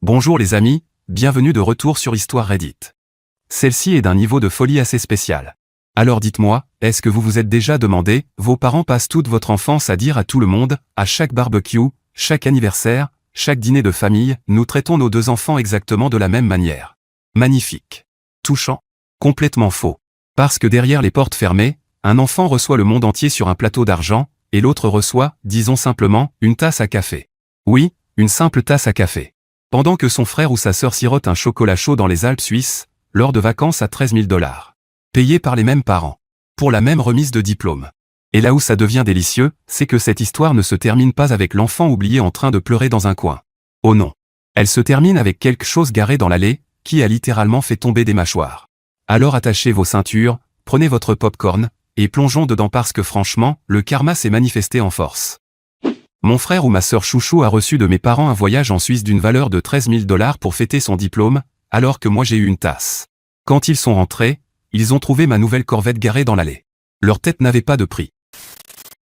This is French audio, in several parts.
Bonjour les amis, bienvenue de retour sur Histoire Reddit. Celle-ci est d'un niveau de folie assez spécial. Alors dites-moi, est-ce que vous vous êtes déjà demandé, vos parents passent toute votre enfance à dire à tout le monde, à chaque barbecue, chaque anniversaire, chaque dîner de famille, nous traitons nos deux enfants exactement de la même manière. Magnifique. Touchant. Complètement faux. Parce que derrière les portes fermées, un enfant reçoit le monde entier sur un plateau d'argent, et l'autre reçoit, disons simplement, une tasse à café. Oui, une simple tasse à café. Pendant que son frère ou sa sœur sirote un chocolat chaud dans les Alpes suisses, lors de vacances à 13 000 $. Payé par les mêmes parents. Pour la même remise de diplôme. Et là où ça devient délicieux, c'est que cette histoire ne se termine pas avec l'enfant oublié en train de pleurer dans un coin. Oh non. Elle se termine avec quelque chose garé dans l'allée, qui a littéralement fait tomber des mâchoires. Alors attachez vos ceintures, prenez votre popcorn, et plongeons dedans parce que franchement, le karma s'est manifesté en force. Mon frère ou ma sœur chouchou a reçu de mes parents un voyage en Suisse d'une valeur de 13 000 $ pour fêter son diplôme, alors que moi j'ai eu une tasse. Quand ils sont rentrés, ils ont trouvé ma nouvelle Corvette garée dans l'allée. Leur tête n'avait pas de prix.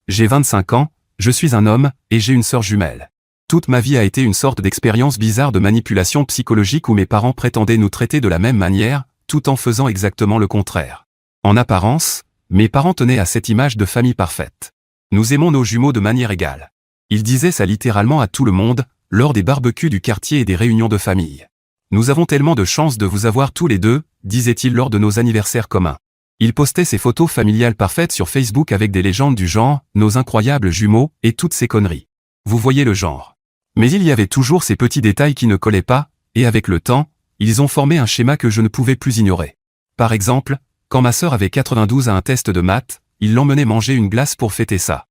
J'ai 25 ans, je suis un homme, et j'ai une sœur jumelle. Toute ma vie a été une sorte d'expérience bizarre de manipulation psychologique où mes parents prétendaient nous traiter de la même manière, tout en faisant exactement le contraire. En apparence, mes parents tenaient à cette image de famille parfaite. Nous aimons nos jumeaux de manière égale. Ils disaient ça littéralement à tout le monde, lors des barbecues du quartier et des réunions de famille. Nous avons tellement de chance de vous avoir tous les deux, disait-il lors de nos anniversaires communs. Il postait ses photos familiales parfaites sur Facebook avec des légendes du genre, nos incroyables jumeaux, et toutes ces conneries. Vous voyez le genre. Mais il y avait toujours ces petits détails qui ne collaient pas, et avec le temps, ils ont formé un schéma que je ne pouvais plus ignorer. Par exemple, quand ma sœur avait 92 à un test de maths, il l'emmenait manger une glace pour fêter ça.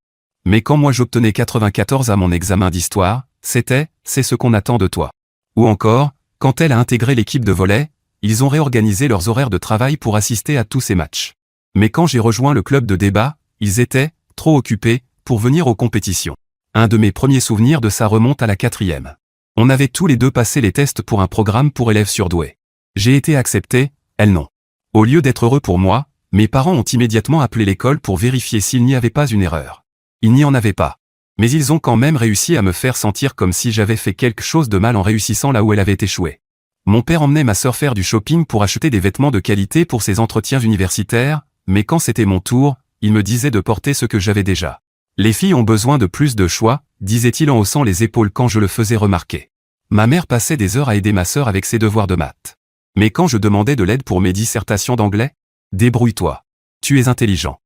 Mais quand moi j'obtenais 94 à mon examen d'histoire, c'est ce qu'on attend de toi. Ou encore, quand elle a intégré l'équipe de volley, ils ont réorganisé leurs horaires de travail pour assister à tous ces matchs. Mais quand j'ai rejoint le club de débat, ils étaient trop occupés pour venir aux compétitions. Un de mes premiers souvenirs de ça remonte à la 4e. On avait tous les deux passé les tests pour un programme pour élèves surdoués. J'ai été accepté, elle non. Au lieu d'être heureux pour moi, mes parents ont immédiatement appelé l'école pour vérifier s'il n'y avait pas une erreur. Il n'y en avait pas. Mais ils ont quand même réussi à me faire sentir comme si j'avais fait quelque chose de mal en réussissant là où elle avait échoué. Mon père emmenait ma sœur faire du shopping pour acheter des vêtements de qualité pour ses entretiens universitaires, mais quand c'était mon tour, il me disait de porter ce que j'avais déjà. Les filles ont besoin de plus de choix, disait-il en haussant les épaules quand je le faisais remarquer. Ma mère passait des heures à aider ma sœur avec ses devoirs de maths. Mais quand je demandais de l'aide pour mes dissertations d'anglais, débrouille-toi. Tu es intelligent.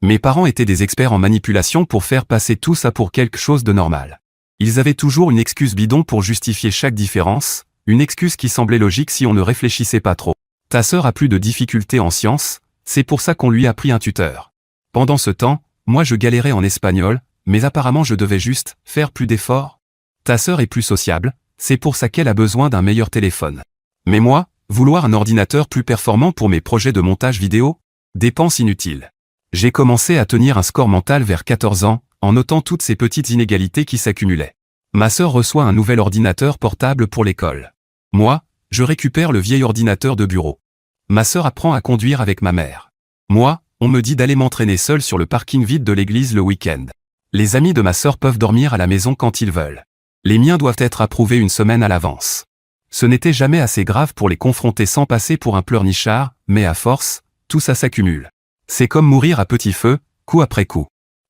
Mes parents étaient des experts en manipulation pour faire passer tout ça pour quelque chose de normal. Ils avaient toujours une excuse bidon pour justifier chaque différence, une excuse qui semblait logique si on ne réfléchissait pas trop. Ta sœur a plus de difficultés en sciences, c'est pour ça qu'on lui a pris un tuteur. Pendant ce temps, moi je galérais en espagnol, mais apparemment je devais juste faire plus d'efforts. Ta sœur est plus sociable, c'est pour ça qu'elle a besoin d'un meilleur téléphone. Mais moi, vouloir un ordinateur plus performant pour mes projets de montage vidéo? Dépense inutile. J'ai commencé à tenir un score mental vers 14 ans, en notant toutes ces petites inégalités qui s'accumulaient. Ma sœur reçoit un nouvel ordinateur portable pour l'école. Moi, je récupère le vieil ordinateur de bureau. Ma sœur apprend à conduire avec ma mère. Moi, on me dit d'aller m'entraîner seul sur le parking vide de l'église le week-end. Les amis de ma sœur peuvent dormir à la maison quand ils veulent. Les miens doivent être approuvés une semaine à l'avance. Ce n'était jamais assez grave pour les confronter sans passer pour un pleurnichard, mais à force, tout ça s'accumule. C'est comme mourir à petit feu, coup après coup.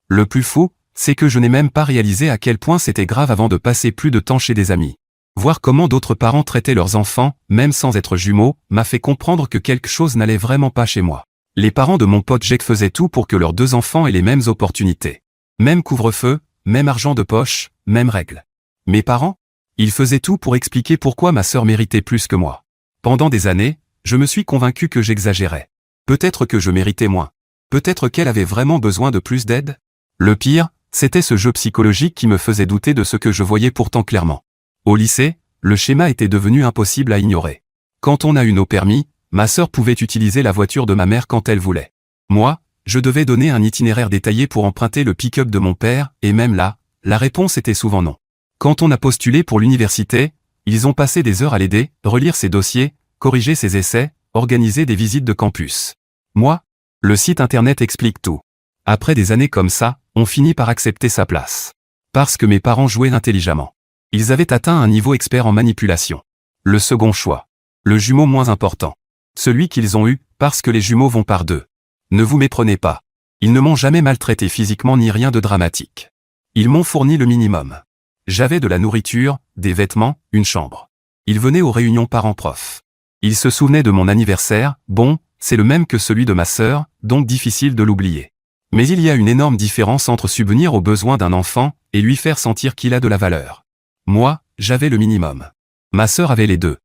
Le plus fou, c'est que je n'ai même pas réalisé à quel point c'était grave avant de passer plus de temps chez des amis. Voir comment d'autres parents traitaient leurs enfants, même sans être jumeaux, m'a fait comprendre que quelque chose n'allait vraiment pas chez moi. Les parents de mon pote Jake faisaient tout pour que leurs deux enfants aient les mêmes opportunités. Même couvre-feu, même argent de poche, même règles. Mes parents? Ils faisaient tout pour expliquer pourquoi ma sœur méritait plus que moi. Pendant des années, je me suis convaincu que j'exagérais. Peut-être que je méritais moins. Peut-être qu'elle avait vraiment besoin de plus d'aide. Le pire, c'était ce jeu psychologique qui me faisait douter de ce que je voyais pourtant clairement. Au lycée, le schéma était devenu impossible à ignorer. Quand on a eu nos permis, ma sœur pouvait utiliser la voiture de ma mère quand elle voulait. Moi, je devais donner un itinéraire détaillé pour emprunter le pick-up de mon père, et même là, la réponse était souvent non. Quand on a postulé pour l'université, ils ont passé des heures à l'aider, relire ses dossiers, corriger ses essais, organiser des visites de campus. Moi, le site internet explique tout. Après des années comme ça, on finit par accepter sa place. Parce que mes parents jouaient intelligemment. Ils avaient atteint un niveau expert en manipulation. Le second choix. Le jumeau moins important. Celui qu'ils ont eu, parce que les jumeaux vont par deux. Ne vous méprenez pas. Ils ne m'ont jamais maltraité physiquement ni rien de dramatique. Ils m'ont fourni le minimum. J'avais de la nourriture, des vêtements, une chambre. Ils venaient aux réunions parents-prof. Ils se souvenaient de mon anniversaire, bon, c'est le même que celui de ma sœur, donc difficile de l'oublier. Mais il y a une énorme différence entre subvenir aux besoins d'un enfant et lui faire sentir qu'il a de la valeur. Moi, j'avais le minimum. Ma sœur avait les deux.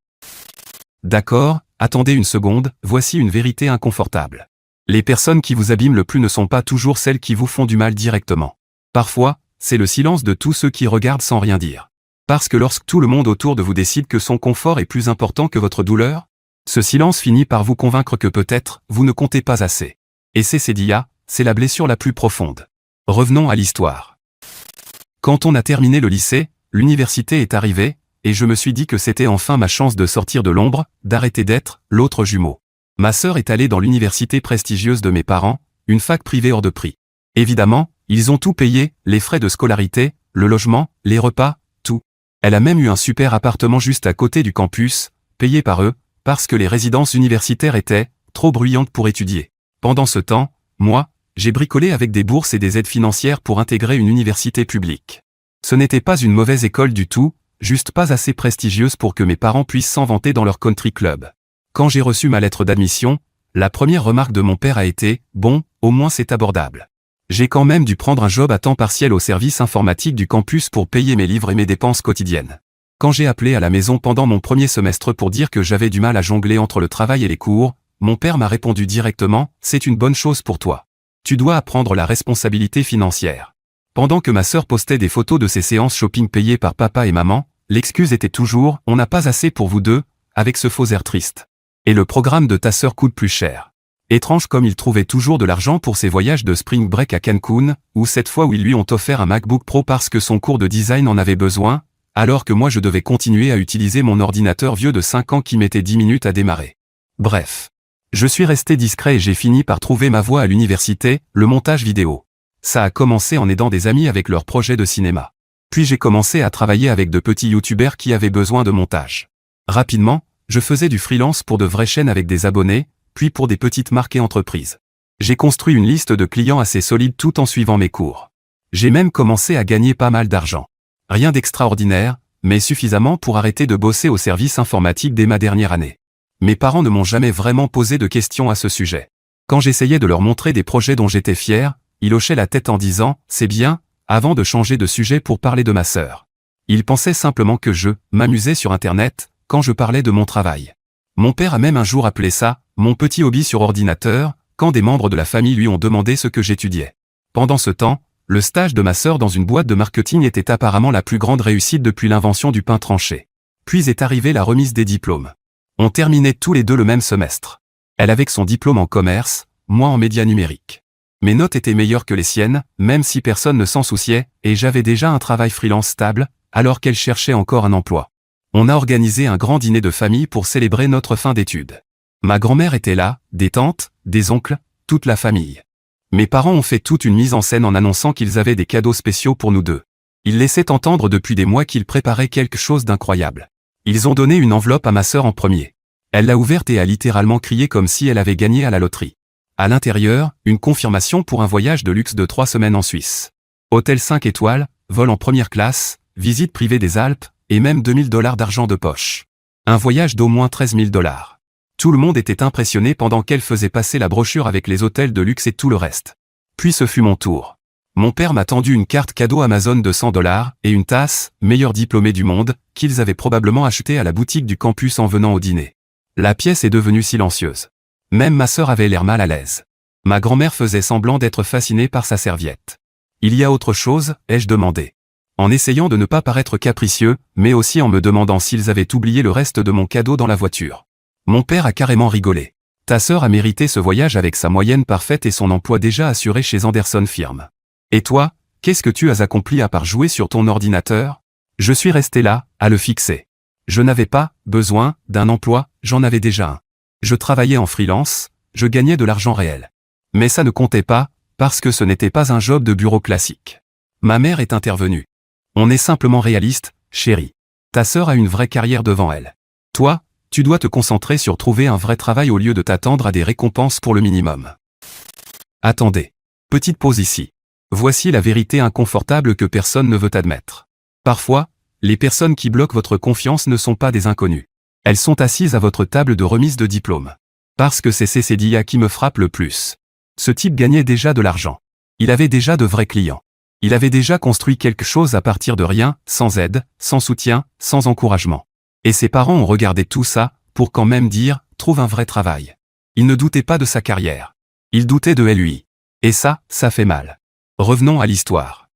D'accord, attendez une seconde, voici une vérité inconfortable. Les personnes qui vous abîment le plus ne sont pas toujours celles qui vous font du mal directement. Parfois, c'est le silence de tous ceux qui regardent sans rien dire. Parce que lorsque tout le monde autour de vous décide que son confort est plus important que votre douleur, ce silence finit par vous convaincre que peut-être, vous ne comptez pas assez. Et c'est dia, c'est la blessure la plus profonde. Revenons à l'histoire. Quand on a terminé le lycée, l'université est arrivée, et je me suis dit que c'était enfin ma chance de sortir de l'ombre, d'arrêter d'être l'autre jumeau. Ma sœur est allée dans l'université prestigieuse de mes parents, une fac privée hors de prix. Évidemment, ils ont tout payé, les frais de scolarité, le logement, les repas, tout. Elle a même eu un super appartement juste à côté du campus, payé par eux, parce que les résidences universitaires étaient trop bruyantes pour étudier. Pendant ce temps, moi, j'ai bricolé avec des bourses et des aides financières pour intégrer une université publique. Ce n'était pas une mauvaise école du tout, juste pas assez prestigieuse pour que mes parents puissent s'en vanter dans leur country club. Quand j'ai reçu ma lettre d'admission, la première remarque de mon père a été « Bon, au moins c'est abordable ». J'ai quand même dû prendre un job à temps partiel au service informatique du campus pour payer mes livres et mes dépenses quotidiennes. Quand j'ai appelé à la maison pendant mon premier semestre pour dire que j'avais du mal à jongler entre le travail et les cours, mon père m'a répondu directement « C'est une bonne chose pour toi. Tu dois apprendre la responsabilité financière ». Pendant que ma sœur postait des photos de ses séances shopping payées par papa et maman, l'excuse était toujours « On n'a pas assez pour vous deux », avec ce faux air triste. Et le programme de ta sœur coûte plus cher. Étrange comme il trouvait toujours de l'argent pour ses voyages de spring break à Cancun, ou cette fois où ils lui ont offert un MacBook Pro parce que son cours de design en avait besoin, alors que moi je devais continuer à utiliser mon ordinateur vieux de 5 ans qui mettait 10 minutes à démarrer. Bref. Je suis resté discret et j'ai fini par trouver ma voie à l'université, le montage vidéo. Ça a commencé en aidant des amis avec leurs projets de cinéma. Puis j'ai commencé à travailler avec de petits youtubeurs qui avaient besoin de montage. Rapidement, je faisais du freelance pour de vraies chaînes avec des abonnés, puis pour des petites marques et entreprises. J'ai construit une liste de clients assez solide tout en suivant mes cours. J'ai même commencé à gagner pas mal d'argent. Rien d'extraordinaire, mais suffisamment pour arrêter de bosser au service informatique dès ma dernière année. Mes parents ne m'ont jamais vraiment posé de questions à ce sujet. Quand j'essayais de leur montrer des projets dont j'étais fier, ils hochaient la tête en disant « c'est bien », avant de changer de sujet pour parler de ma sœur. Ils pensaient simplement que je m'amusais sur Internet quand je parlais de mon travail. Mon père a même un jour appelé ça « mon petit hobby sur ordinateur », quand des membres de la famille lui ont demandé ce que j'étudiais. Pendant ce temps, le stage de ma sœur dans une boîte de marketing était apparemment la plus grande réussite depuis l'invention du pain tranché. Puis est arrivée la remise des diplômes. On terminait tous les deux le même semestre. Elle avec son diplôme en commerce, moi en médias numériques. Mes notes étaient meilleures que les siennes, même si personne ne s'en souciait, et j'avais déjà un travail freelance stable, alors qu'elle cherchait encore un emploi. On a organisé un grand dîner de famille pour célébrer notre fin d'études. Ma grand-mère était là, des tantes, des oncles, toute la famille. Mes parents ont fait toute une mise en scène en annonçant qu'ils avaient des cadeaux spéciaux pour nous deux. Ils laissaient entendre depuis des mois qu'ils préparaient quelque chose d'incroyable. Ils ont donné une enveloppe à ma sœur en premier. Elle l'a ouverte et a littéralement crié comme si elle avait gagné à la loterie. À l'intérieur, une confirmation pour un voyage de luxe de 3 semaines en Suisse. Hôtel 5 étoiles, vol en première classe, visite privée des Alpes, et même $2000 d'argent de poche. Un voyage d'au moins $13 000. Tout le monde était impressionné pendant qu'elle faisait passer la brochure avec les hôtels de luxe et tout le reste. Puis ce fut mon tour. Mon père m'a tendu une carte cadeau Amazon de $100 et une tasse, meilleur diplômé du monde, qu'ils avaient probablement achetée à la boutique du campus en venant au dîner. La pièce est devenue silencieuse. Même ma sœur avait l'air mal à l'aise. Ma grand-mère faisait semblant d'être fascinée par sa serviette. Il y a autre chose, ai-je demandé. En essayant de ne pas paraître capricieux, mais aussi en me demandant s'ils avaient oublié le reste de mon cadeau dans la voiture. Mon père a carrément rigolé. Ta sœur a mérité ce voyage avec sa moyenne parfaite et son emploi déjà assuré chez Anderson Firme. Et toi, qu'est-ce que tu as accompli à part jouer sur ton ordinateur? Je suis resté là, à le fixer. Je n'avais pas besoin d'un emploi, j'en avais déjà un. Je travaillais en freelance, je gagnais de l'argent réel. Mais ça ne comptait pas, parce que ce n'était pas un job de bureau classique. Ma mère est intervenue. On est simplement réaliste, chérie. Ta sœur a une vraie carrière devant elle. Toi, tu dois te concentrer sur trouver un vrai travail au lieu de t'attendre à des récompenses pour le minimum. Attendez. Petite pause ici. Voici la vérité inconfortable que personne ne veut admettre. Parfois, les personnes qui bloquent votre confiance ne sont pas des inconnus. Elles sont assises à votre table de remise de diplôme. Parce que c'est Cédia qui me frappe le plus. Ce type gagnait déjà de l'argent. Il avait déjà de vrais clients. Il avait déjà construit quelque chose à partir de rien, sans aide, sans soutien, sans encouragement. Et ses parents ont regardé tout ça, pour quand même dire, trouve un vrai travail. Il ne doutait pas de sa carrière. Il doutait de lui. Et ça fait mal. Revenons à l'histoire.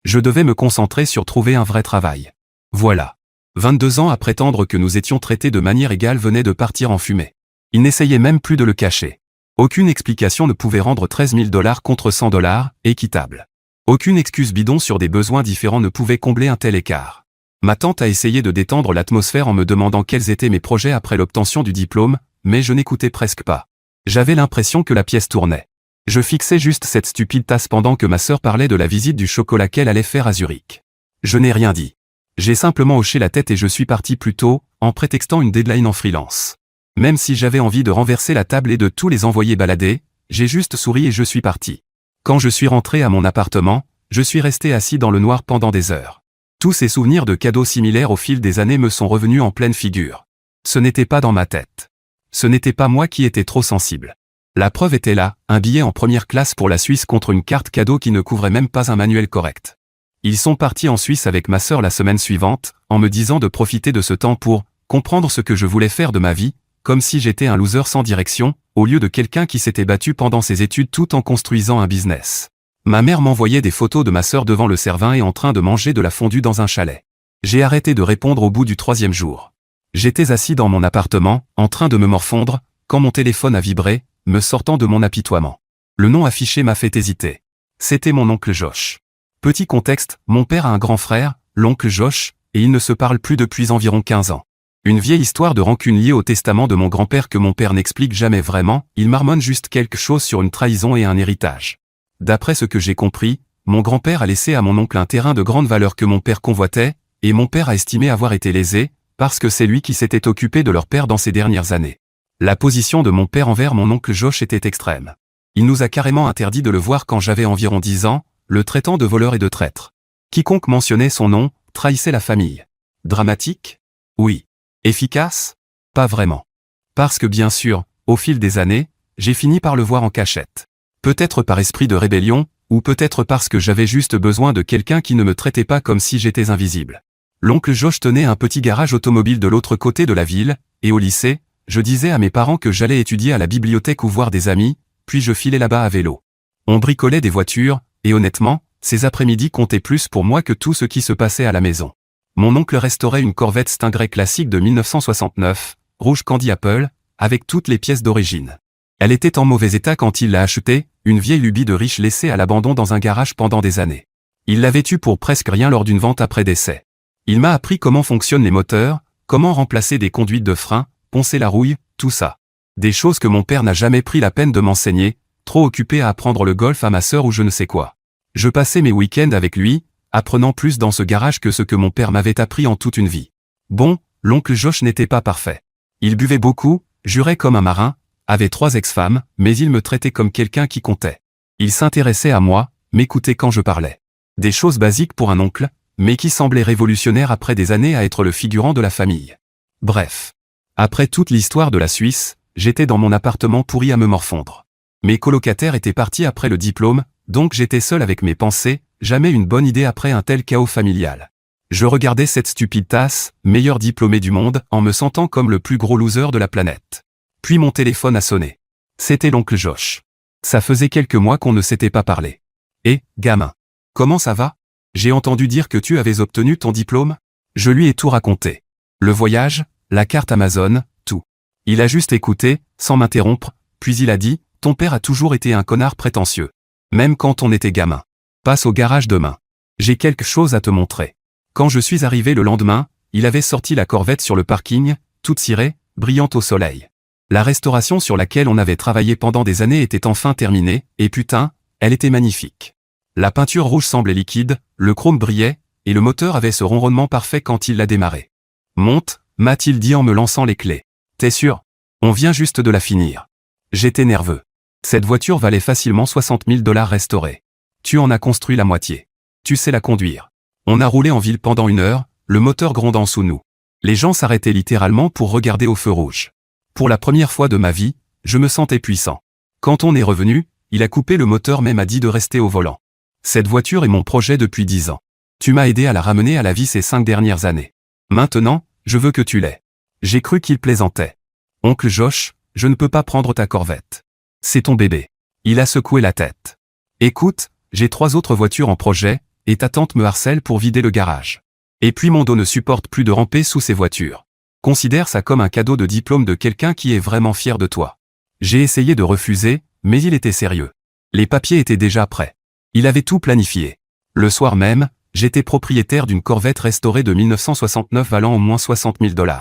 Je devais me concentrer sur trouver un vrai travail. Voilà. 22 ans à prétendre que nous étions traités de manière égale venait de partir en fumée. Il n'essayait même plus de le cacher. Aucune explication ne pouvait rendre 13 000 $ contre 100 $, équitable. Aucune excuse bidon sur des besoins différents ne pouvait combler un tel écart. Ma tante a essayé de détendre l'atmosphère en me demandant quels étaient mes projets après l'obtention du diplôme, mais je n'écoutais presque pas. J'avais l'impression que la pièce tournait. Je fixais juste cette stupide tasse pendant que ma sœur parlait de la visite du chocolat qu'elle allait faire à Zurich. Je n'ai rien dit. J'ai simplement hoché la tête et je suis parti plus tôt, en prétextant une deadline en freelance. Même si j'avais envie de renverser la table et de tous les envoyer balader, j'ai juste souri et je suis parti. Quand je suis rentré à mon appartement, je suis resté assis dans le noir pendant des heures. Tous ces souvenirs de cadeaux similaires au fil des années me sont revenus en pleine figure. Ce n'était pas dans ma tête. Ce n'était pas moi qui étais trop sensible. La preuve était là, un billet en première classe pour la Suisse contre une carte cadeau qui ne couvrait même pas un manuel correct. Ils sont partis en Suisse avec ma sœur la semaine suivante, en me disant de profiter de ce temps pour comprendre ce que je voulais faire de ma vie, comme si j'étais un loser sans direction, au lieu de quelqu'un qui s'était battu pendant ses études tout en construisant un business. Ma mère m'envoyait des photos de ma sœur devant le Cervin et en train de manger de la fondue dans un chalet. J'ai arrêté de répondre au bout du 3e jour. J'étais assis dans mon appartement, en train de me morfondre, quand mon téléphone a vibré, me sortant de mon apitoiement. Le nom affiché m'a fait hésiter. C'était mon oncle Josh. Petit contexte, mon père a un grand frère, l'oncle Josh, et ils ne se parlent plus depuis environ 15 ans. Une vieille histoire de rancune liée au testament de mon grand-père que mon père n'explique jamais vraiment, il marmonne juste quelque chose sur une trahison et un héritage. D'après ce que j'ai compris, mon grand-père a laissé à mon oncle un terrain de grande valeur que mon père convoitait, et mon père a estimé avoir été lésé, parce que c'est lui qui s'était occupé de leur père dans ces dernières années. La position de mon père envers mon oncle Josh était extrême. Il nous a carrément interdit de le voir quand j'avais environ 10 ans, le traitant de voleur et de traître. Quiconque mentionnait son nom, trahissait la famille. Dramatique ? Oui. Efficace ? Pas vraiment. Parce que bien sûr, au fil des années, j'ai fini par le voir en cachette. Peut-être par esprit de rébellion, ou peut-être parce que j'avais juste besoin de quelqu'un qui ne me traitait pas comme si j'étais invisible. L'oncle Josh tenait un petit garage automobile de l'autre côté de la ville, et au lycée, je disais à mes parents que j'allais étudier à la bibliothèque ou voir des amis, puis je filais là-bas à vélo. On bricolait des voitures, et honnêtement, ces après-midi comptaient plus pour moi que tout ce qui se passait à la maison. Mon oncle restaurait une Corvette Stingray classique de 1969, rouge Candy Apple, avec toutes les pièces d'origine. Elle était en mauvais état quand il l'a achetée, une vieille lubie de riche laissée à l'abandon dans un garage pendant des années. Il l'avait eue pour presque rien lors d'une vente après décès. Il m'a appris comment fonctionnent les moteurs, comment remplacer des conduites de frein, poncer la rouille, tout ça. Des choses que mon père n'a jamais pris la peine de m'enseigner, trop occupé à apprendre le golf à ma sœur ou je ne sais quoi. Je passais mes week-ends avec lui, apprenant plus dans ce garage que ce que mon père m'avait appris en toute une vie. Bon, l'oncle Josh n'était pas parfait. Il buvait beaucoup, jurait comme un marin, avait 3 ex-femmes, mais il me traitait comme quelqu'un qui comptait. Il s'intéressait à moi, m'écoutait quand je parlais. Des choses basiques pour un oncle, mais qui semblaient révolutionnaires après des années à être le figurant de la famille. Bref. Après toute l'histoire de la Suisse, j'étais dans mon appartement pourri à me morfondre. Mes colocataires étaient partis après le diplôme, donc j'étais seul avec mes pensées, jamais une bonne idée après un tel chaos familial. Je regardais cette stupide tasse, meilleur diplômé du monde, en me sentant comme le plus gros loser de la planète. Puis mon téléphone a sonné. C'était l'oncle Josh. Ça faisait quelques mois qu'on ne s'était pas parlé. Eh, gamin. Comment ça va ? J'ai entendu dire que tu avais obtenu ton diplôme ? Je lui ai tout raconté. Le voyage, la carte Amazon, tout. Il a juste écouté, sans m'interrompre, puis il a dit, ton père a toujours été un connard prétentieux. Même quand on était gamin. Passe au garage demain. J'ai quelque chose à te montrer. Quand je suis arrivé le lendemain, il avait sorti la Corvette sur le parking, toute cirée, brillante au soleil. La restauration sur laquelle on avait travaillé pendant des années était enfin terminée, et putain, elle était magnifique. La peinture rouge semblait liquide, le chrome brillait, et le moteur avait ce ronronnement parfait quand il l'a démarré. Monte, m'a-t-il dit en me lançant les clés. T'es sûr? On vient juste de la finir. J'étais nerveux. Cette voiture valait facilement 60 000 $ restaurés. Tu en as construit la moitié. Tu sais la conduire. On a roulé en ville pendant 1 heure, le moteur grondant sous nous. Les gens s'arrêtaient littéralement pour regarder au feu rouge. Pour la première fois de ma vie, je me sentais puissant. Quand on est revenu, il a coupé le moteur mais m'a dit de rester au volant. Cette voiture est mon projet depuis 10 ans. Tu m'as aidé à la ramener à la vie ces 5 dernières années. Maintenant, je veux que tu l'aies. J'ai cru qu'il plaisantait. Oncle Josh, je ne peux pas prendre ta Corvette. C'est ton bébé. Il a secoué la tête. Écoute, j'ai 3 autres voitures en projet, et ta tante me harcèle pour vider le garage. Et puis mon dos ne supporte plus de ramper sous ces voitures. Considère ça comme un cadeau de diplôme de quelqu'un qui est vraiment fier de toi. J'ai essayé de refuser, mais il était sérieux. Les papiers étaient déjà prêts. Il avait tout planifié. Le soir même, j'étais propriétaire d'une Corvette restaurée de 1969 valant au moins 60 000 $.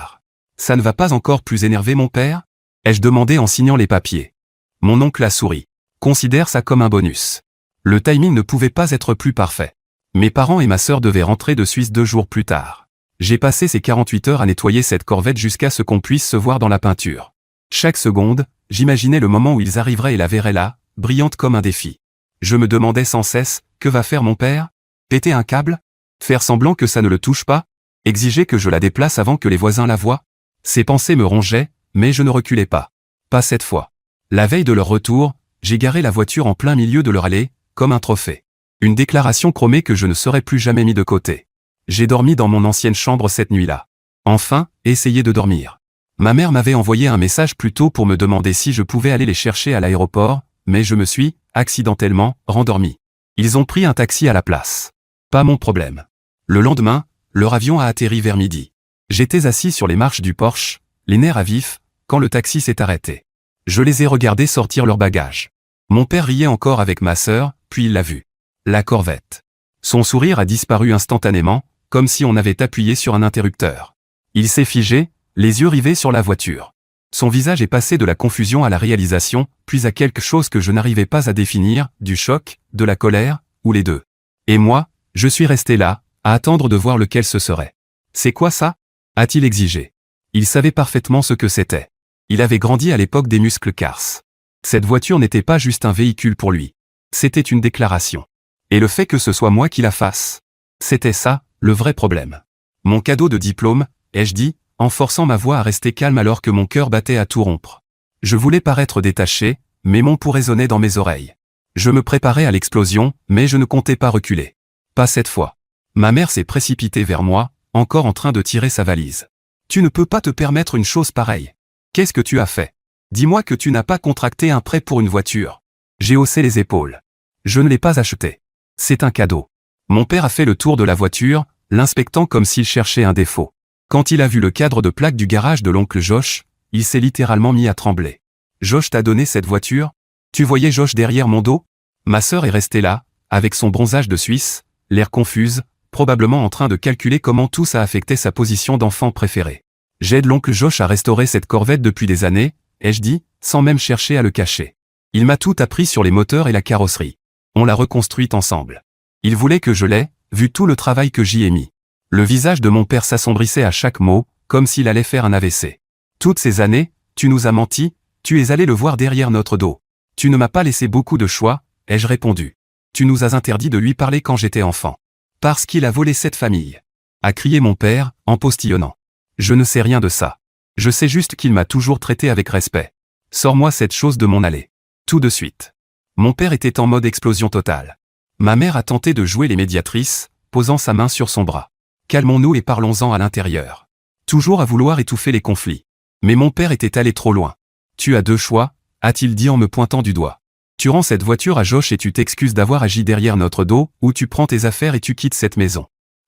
Ça ne va pas encore plus énerver mon père? Ai-je demandé en signant les papiers. Mon oncle a souri. Considère ça comme un bonus. Le timing ne pouvait pas être plus parfait. Mes parents et ma sœur devaient rentrer de Suisse 2 jours plus tard. J'ai passé ces 48 heures à nettoyer cette Corvette jusqu'à ce qu'on puisse se voir dans la peinture. Chaque seconde, j'imaginais le moment où ils arriveraient et la verraient là, brillante comme un défi. Je me demandais sans cesse, que va faire mon père? Péter un câble? Faire semblant que ça ne le touche pas? Exiger que je la déplace avant que les voisins la voient? Ces pensées me rongeaient, mais je ne reculais pas. Pas cette fois. La veille de leur retour, j'ai garé la voiture en plein milieu de leur allée, comme un trophée. Une déclaration chromée que je ne serais plus jamais mis de côté. J'ai dormi dans mon ancienne chambre cette nuit-là. Enfin, essayé de dormir. Ma mère m'avait envoyé un message plus tôt pour me demander si je pouvais aller les chercher à l'aéroport, mais je me suis, accidentellement, rendormi. Ils ont pris un taxi à la place. Pas mon problème. Le lendemain, leur avion a atterri vers midi. J'étais assis sur les marches du Porsche, les nerfs à vif, quand le taxi s'est arrêté. Je les ai regardés sortir leurs bagages. Mon père riait encore avec ma sœur, puis il l'a vue. La Corvette. Son sourire a disparu instantanément, comme si on avait appuyé sur un interrupteur. Il s'est figé, les yeux rivés sur la voiture. Son visage est passé de la confusion à la réalisation, puis à quelque chose que je n'arrivais pas à définir, du choc, de la colère, ou les deux. Et moi, je suis resté là, à attendre de voir lequel ce serait. C'est quoi ça? A-t-il exigé. Il savait parfaitement ce que c'était. Il avait grandi à l'époque des muscles Cars. Cette voiture n'était pas juste un véhicule pour lui. C'était une déclaration. Et le fait que ce soit moi qui la fasse. C'était ça, le vrai problème. Mon cadeau de diplôme, ai-je dit, en forçant ma voix à rester calme alors que mon cœur battait à tout rompre. Je voulais paraître détaché, mais mon pouls résonnait dans mes oreilles. Je me préparais à l'explosion, mais je ne comptais pas reculer. Pas cette fois. Ma mère s'est précipitée vers moi, encore en train de tirer sa valise. Tu ne peux pas te permettre une chose pareille. Qu'est-ce que tu as fait? Dis-moi que tu n'as pas contracté un prêt pour une voiture. J'ai haussé les épaules. Je ne l'ai pas acheté. C'est un cadeau. Mon père a fait le tour de la voiture, l'inspectant comme s'il cherchait un défaut. Quand il a vu le cadre de plaque du garage de l'oncle Josh, il s'est littéralement mis à trembler. Josh t'a donné cette voiture? Tu voyais Josh derrière mon dos? Ma sœur est restée là, avec son bronzage de Suisse, l'air confuse, probablement en train de calculer comment tout ça affectait sa position d'enfant préféré. J'aide l'oncle Josh à restaurer cette Corvette depuis des années, ai-je dit, sans même chercher à le cacher. Il m'a tout appris sur les moteurs et la carrosserie. On l'a reconstruite ensemble. Il voulait que je l'aie, vu tout le travail que j'y ai mis. Le visage de mon père s'assombrissait à chaque mot, comme s'il allait faire un AVC. Toutes ces années, tu nous as menti, tu es allé le voir derrière notre dos. Tu ne m'as pas laissé beaucoup de choix, ai-je répondu. Tu nous as interdit de lui parler quand j'étais enfant. Parce qu'il a volé cette famille. A crié mon père, en postillonnant. Je ne sais rien de ça. Je sais juste qu'il m'a toujours traité avec respect. Sors-moi cette chose de mon allée. Tout de suite. Mon père était en mode explosion totale. Ma mère a tenté de jouer les médiatrices, posant sa main sur son bras. Calmons-nous et parlons-en à l'intérieur. Toujours à vouloir étouffer les conflits. Mais mon père était allé trop loin. Tu as 2 choix, a-t-il dit en me pointant du doigt. Tu rends cette voiture à Josh et tu t'excuses d'avoir agi derrière notre dos, ou tu prends tes affaires et tu quittes cette maison.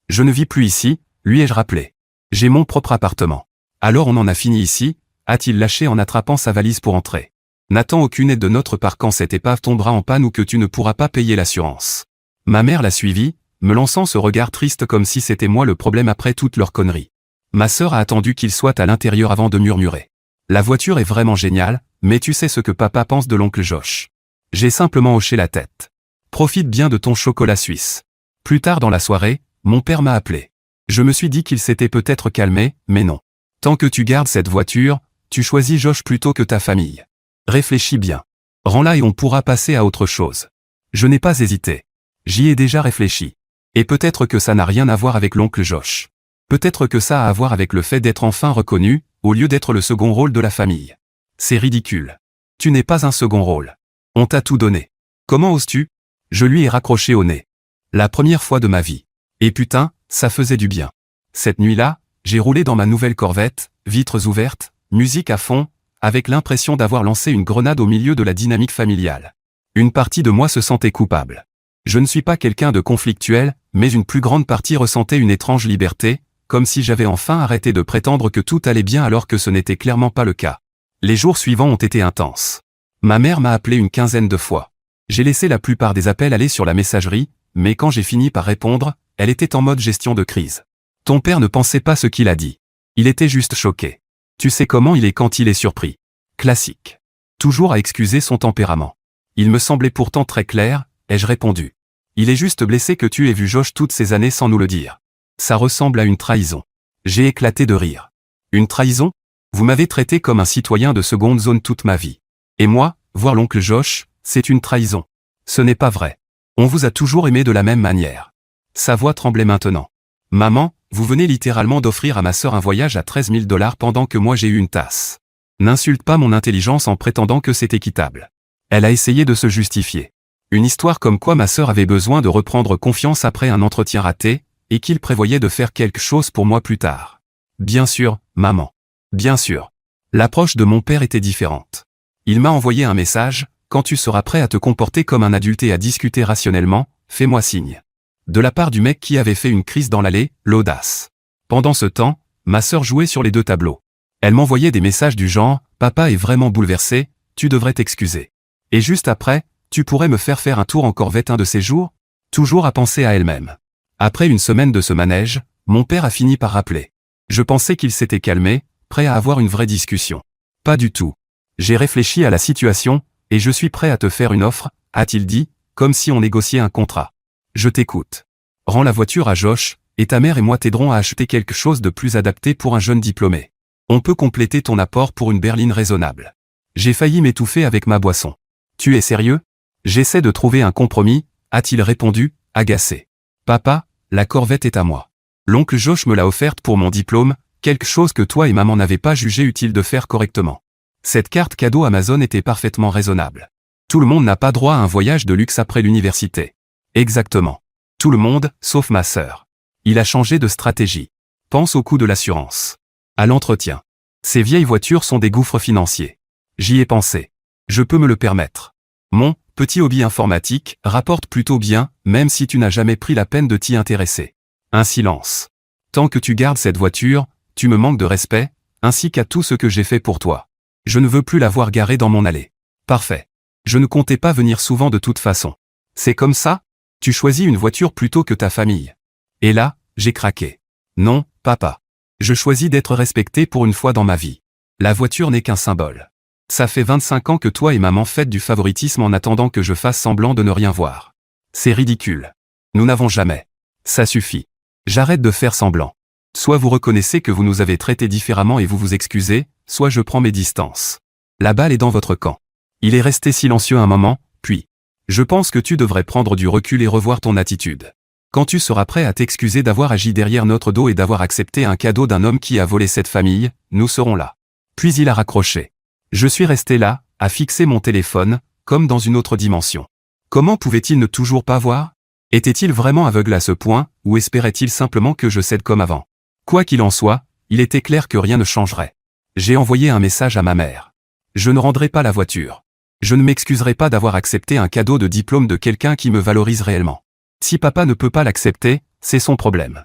Je ne vis plus ici, lui ai-je rappelé. J'ai mon propre appartement. Alors on en a fini ici, a-t-il lâché en attrapant sa valise pour entrer. N'attends aucune aide de notre part quand cette épave tombera en panne ou que tu ne pourras pas payer l'assurance. Ma mère l'a suivi, me lançant ce regard triste comme si c'était moi le problème après toute leur connerie. Ma sœur a attendu qu'il soit à l'intérieur avant de murmurer. La voiture est vraiment géniale, mais tu sais ce que papa pense de l'oncle Josh. J'ai simplement hoché la tête. Profite bien de ton chocolat suisse. Plus tard dans la soirée, mon père m'a appelé. Je me suis dit qu'il s'était peut-être calmé, mais non. Tant que tu gardes cette voiture, tu choisis Josh plutôt que ta famille. Réfléchis bien. Rends-la et on pourra passer à autre chose. Je n'ai pas hésité. J'y ai déjà réfléchi. Et peut-être que ça n'a rien à voir avec l'oncle Josh. Peut-être que ça a à voir avec le fait d'être enfin reconnu, au lieu d'être le second rôle de la famille. C'est ridicule. Tu n'es pas un second rôle. On t'a tout donné. Comment oses-tu? Je lui ai raccroché au nez. La première fois de ma vie. Et putain, ça faisait du bien. Cette nuit-là, j'ai roulé dans ma nouvelle Corvette, vitres ouvertes, musique à fond, avec l'impression d'avoir lancé une grenade au milieu de la dynamique familiale. Une partie de moi se sentait coupable. Je ne suis pas quelqu'un de conflictuel, mais une plus grande partie ressentait une étrange liberté, comme si j'avais enfin arrêté de prétendre que tout allait bien alors que ce n'était clairement pas le cas. Les jours suivants ont été intenses. Ma mère m'a appelé une quinzaine de fois. J'ai laissé la plupart des appels aller sur la messagerie, mais quand j'ai fini par répondre, elle était en mode gestion de crise. Ton père ne pensait pas ce qu'il a dit. Il était juste choqué. Tu sais comment il est quand il est surpris. Classique. Toujours à excuser son tempérament. Il me semblait pourtant très clair, ai-je répondu. Il est juste blessé que tu aies vu Josh toutes ces années sans nous le dire. Ça ressemble à une trahison. J'ai éclaté de rire. Une trahison? Vous m'avez traité comme un citoyen de seconde zone toute ma vie. Et moi, voir l'oncle Josh, c'est une trahison. Ce n'est pas vrai. On vous a toujours aimé de la même manière. Sa voix tremblait maintenant. Maman, vous venez littéralement d'offrir à ma sœur un voyage à 13 000 $ pendant que moi j'ai eu une tasse. N'insulte pas mon intelligence en prétendant que c'est équitable. Elle a essayé de se justifier. Une histoire comme quoi ma sœur avait besoin de reprendre confiance après un entretien raté, et qu'il prévoyait de faire quelque chose pour moi plus tard. Bien sûr, maman. Bien sûr. L'approche de mon père était différente. Il m'a envoyé un message, quand tu seras prêt à te comporter comme un adulte et à discuter rationnellement, fais-moi signe. De la part du mec qui avait fait une crise dans l'allée, l'audace. Pendant ce temps, ma sœur jouait sur les deux tableaux. Elle m'envoyait des messages du genre, papa est vraiment bouleversé, tu devrais t'excuser. Et juste après, tu pourrais me faire un tour en Corvette un de ces jours? Toujours à penser à elle-même. Après une semaine de ce manège, mon père a fini par rappeler. Je pensais qu'il s'était calmé, prêt à avoir une vraie discussion. Pas du tout. J'ai réfléchi à la situation, et je suis prêt à te faire une offre, a-t-il dit, comme si on négociait un contrat. Je t'écoute. Rends la voiture à Josh, et ta mère et moi t'aiderons à acheter quelque chose de plus adapté pour un jeune diplômé. On peut compléter ton apport pour une berline raisonnable. J'ai failli m'étouffer avec ma boisson. Tu es sérieux? J'essaie de trouver un compromis, a-t-il répondu, agacé. Papa, la Corvette est à moi. L'oncle Josh me l'a offerte pour mon diplôme, quelque chose que toi et maman n'avaient pas jugé utile de faire correctement. Cette carte cadeau Amazon était parfaitement raisonnable. Tout le monde n'a pas droit à un voyage de luxe après l'université. Exactement. Tout le monde, sauf ma sœur. Il a changé de stratégie. Pense au coût de l'assurance. À l'entretien. Ces vieilles voitures sont des gouffres financiers. J'y ai pensé. Je peux me le permettre. Mon petit hobby informatique rapporte plutôt bien, même si tu n'as jamais pris la peine de t'y intéresser. Un silence. Tant que tu gardes cette voiture, tu me manques de respect, ainsi qu'à tout ce que j'ai fait pour toi. Je ne veux plus la voir garée dans mon allée. Parfait. Je ne comptais pas venir souvent de toute façon. C'est comme ça? Tu choisis une voiture plutôt que ta famille. Et là, j'ai craqué. Non, papa. Je choisis d'être respecté pour une fois dans ma vie. La voiture n'est qu'un symbole. Ça fait 25 ans que toi et maman faites du favoritisme en attendant que je fasse semblant de ne rien voir. C'est ridicule. Nous n'avons jamais. Ça suffit. J'arrête de faire semblant. Soit vous reconnaissez que vous nous avez traités différemment et vous vous excusez, soit je prends mes distances. La balle est dans votre camp. Il est resté silencieux un moment, puis. Je pense que tu devrais prendre du recul et revoir ton attitude. Quand tu seras prêt à t'excuser d'avoir agi derrière notre dos et d'avoir accepté un cadeau d'un homme qui a volé cette famille, nous serons là. Puis il a raccroché. Je suis resté là, à fixer mon téléphone, comme dans une autre dimension. Comment pouvait-il ne toujours pas voir? Était-il vraiment aveugle à ce point, ou espérait-il simplement que je cède comme avant? Quoi qu'il en soit, il était clair que rien ne changerait. J'ai envoyé un message à ma mère. Je ne rendrai pas la voiture. Je ne m'excuserai pas d'avoir accepté un cadeau de diplôme de quelqu'un qui me valorise réellement. Si papa ne peut pas l'accepter, c'est son problème.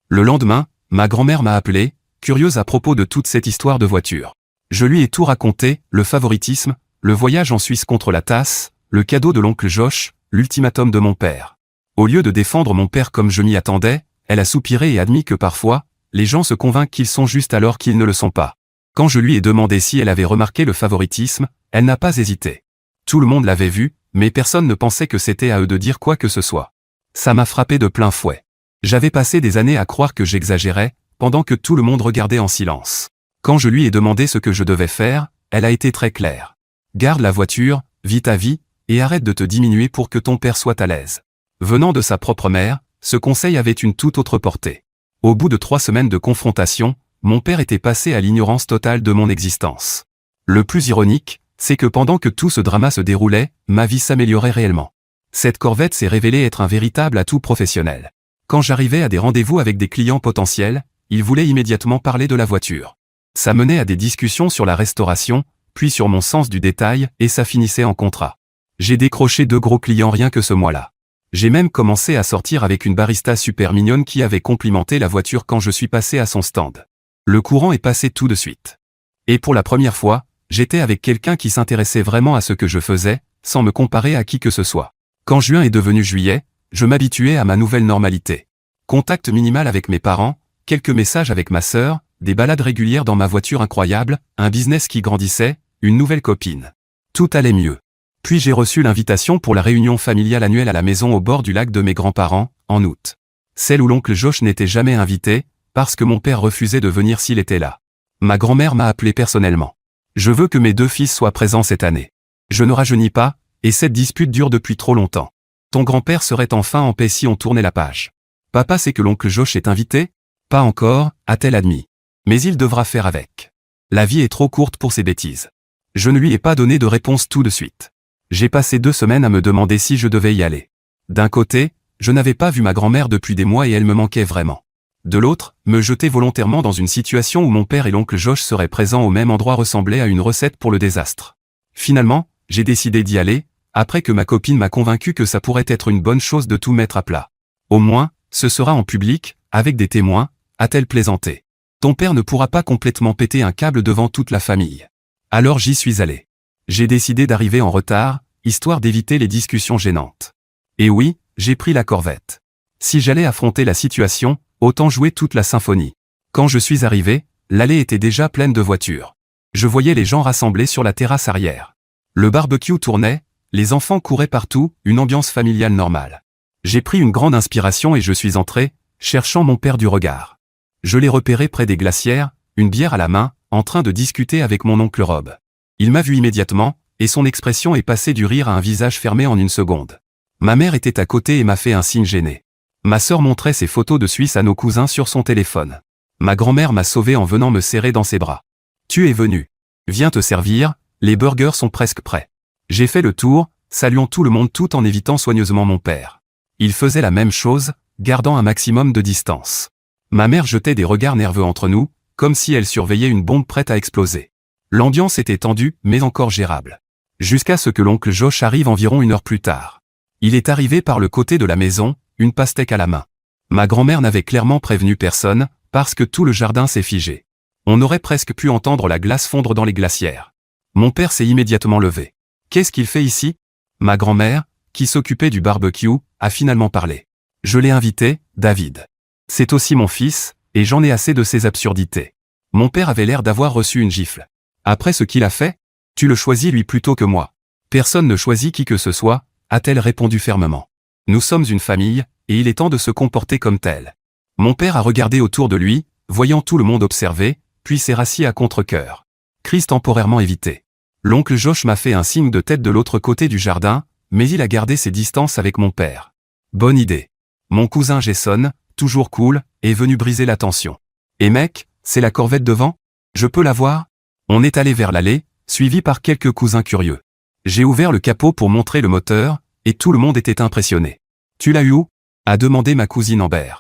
Le lendemain, ma grand-mère m'a appelé, curieuse à propos de toute cette histoire de voiture. Je lui ai tout raconté, le favoritisme, le voyage en Suisse contre la tasse, le cadeau de l'oncle Josh, l'ultimatum de mon père. Au lieu de défendre mon père comme je m'y attendais, elle a soupiré et admis que parfois, les gens se convainquent qu'ils sont justes alors qu'ils ne le sont pas. Quand je lui ai demandé si elle avait remarqué le favoritisme, elle n'a pas hésité. Tout le monde l'avait vu, mais personne ne pensait que c'était à eux de dire quoi que ce soit. Ça m'a frappé de plein fouet. J'avais passé des années à croire que j'exagérais, pendant que tout le monde regardait en silence. Quand je lui ai demandé ce que je devais faire, elle a été très claire. Garde la voiture, vis ta vie, et arrête de te diminuer pour que ton père soit à l'aise. Venant de sa propre mère, ce conseil avait une toute autre portée. Au bout de 3 semaines de confrontation, mon père était passé à l'ignorance totale de mon existence. Le plus ironique, c'est que pendant que tout ce drama se déroulait, ma vie s'améliorait réellement. Cette Corvette s'est révélée être un véritable atout professionnel. Quand j'arrivais à des rendez-vous avec des clients potentiels, ils voulaient immédiatement parler de la voiture. Ça menait à des discussions sur la restauration, puis sur mon sens du détail, et ça finissait en contrat. J'ai décroché 2 gros clients rien que ce mois-là. J'ai même commencé à sortir avec une barista super mignonne qui avait complimenté la voiture quand je suis passé à son stand. Le courant est passé tout de suite. Et pour la première fois, j'étais avec quelqu'un qui s'intéressait vraiment à ce que je faisais, sans me comparer à qui que ce soit. Quand juin est devenu juillet, je m'habituais à ma nouvelle normalité. Contact minimal avec mes parents, quelques messages avec ma sœur, des balades régulières dans ma voiture incroyable, un business qui grandissait, une nouvelle copine. Tout allait mieux. Puis j'ai reçu l'invitation pour la réunion familiale annuelle à la maison au bord du lac de mes grands-parents, en août. Celle où l'oncle Josh n'était jamais invité, parce que mon père refusait de venir s'il était là. Ma grand-mère m'a appelé personnellement. Je veux que mes 2 fils soient présents cette année. Je ne rajeunis pas, et cette dispute dure depuis trop longtemps. Ton grand-père serait enfin en paix si on tournait la page. Papa sait que l'oncle Josh est invité? Pas encore, a-t-elle admis. Mais il devra faire avec. La vie est trop courte pour ces bêtises. Je ne lui ai pas donné de réponse tout de suite. J'ai passé 2 semaines à me demander si je devais y aller. D'un côté, je n'avais pas vu ma grand-mère depuis des mois et elle me manquait vraiment. De l'autre, me jeter volontairement dans une situation où mon père et l'oncle Josh seraient présents au même endroit ressemblait à une recette pour le désastre. Finalement, j'ai décidé d'y aller, après que ma copine m'a convaincu que ça pourrait être une bonne chose de tout mettre à plat. Au moins, ce sera en public, avec des témoins, a-t-elle plaisanté. Ton père ne pourra pas complètement péter un câble devant toute la famille. Alors j'y suis allé. J'ai décidé d'arriver en retard, histoire d'éviter les discussions gênantes. Et oui, j'ai pris la Corvette. Si j'allais affronter la situation, autant jouer toute la symphonie. Quand je suis arrivé, l'allée était déjà pleine de voitures. Je voyais les gens rassemblés sur la terrasse arrière. Le barbecue tournait, les enfants couraient partout, une ambiance familiale normale. J'ai pris une grande inspiration et je suis entré, cherchant mon père du regard. Je l'ai repéré près des glacières, une bière à la main, en train de discuter avec mon oncle Rob. Il m'a vu immédiatement, et son expression est passée du rire à un visage fermé en une seconde. Ma mère était à côté et m'a fait un signe gêné. Ma sœur montrait ses photos de Suisse à nos cousins sur son téléphone. Ma grand-mère m'a sauvé en venant me serrer dans ses bras. Tu es venu. Viens te servir, les burgers sont presque prêts. J'ai fait le tour, saluant tout le monde tout en évitant soigneusement mon père. Il faisait la même chose, gardant un maximum de distance. Ma mère jetait des regards nerveux entre nous, comme si elle surveillait une bombe prête à exploser. L'ambiance était tendue, mais encore gérable. Jusqu'à ce que l'oncle Josh arrive environ 1 heure plus tard. Il est arrivé par le côté de la maison, une pastèque à la main. Ma grand-mère n'avait clairement prévenu personne, parce que tout le jardin s'est figé. On aurait presque pu entendre la glace fondre dans les glacières. Mon père s'est immédiatement levé. Qu'est-ce qu'il fait ici? Ma grand-mère, qui s'occupait du barbecue, a finalement parlé. Je l'ai invité, David. C'est aussi mon fils, et j'en ai assez de ces absurdités. Mon père avait l'air d'avoir reçu une gifle. Après ce qu'il a fait, tu le choisis lui plutôt que moi. Personne ne choisit qui que ce soit, a-t-elle répondu fermement. Nous sommes une famille, et il est temps de se comporter comme tel. Mon père a regardé autour de lui, voyant tout le monde observer, puis s'est rassis à contre-cœur. Crise temporairement évité. L'oncle Josh m'a fait un signe de tête de l'autre côté du jardin, mais il a gardé ses distances avec mon père. Bonne idée. Mon cousin Jason, toujours cool, est venu briser la tension. Et mec, c'est la Corvette devant? Je peux la voir? On est allé vers l'allée, suivi par quelques cousins curieux. J'ai ouvert le capot pour montrer le moteur, et tout le monde était impressionné. Tu l'as eu où? A demandé ma cousine Amber.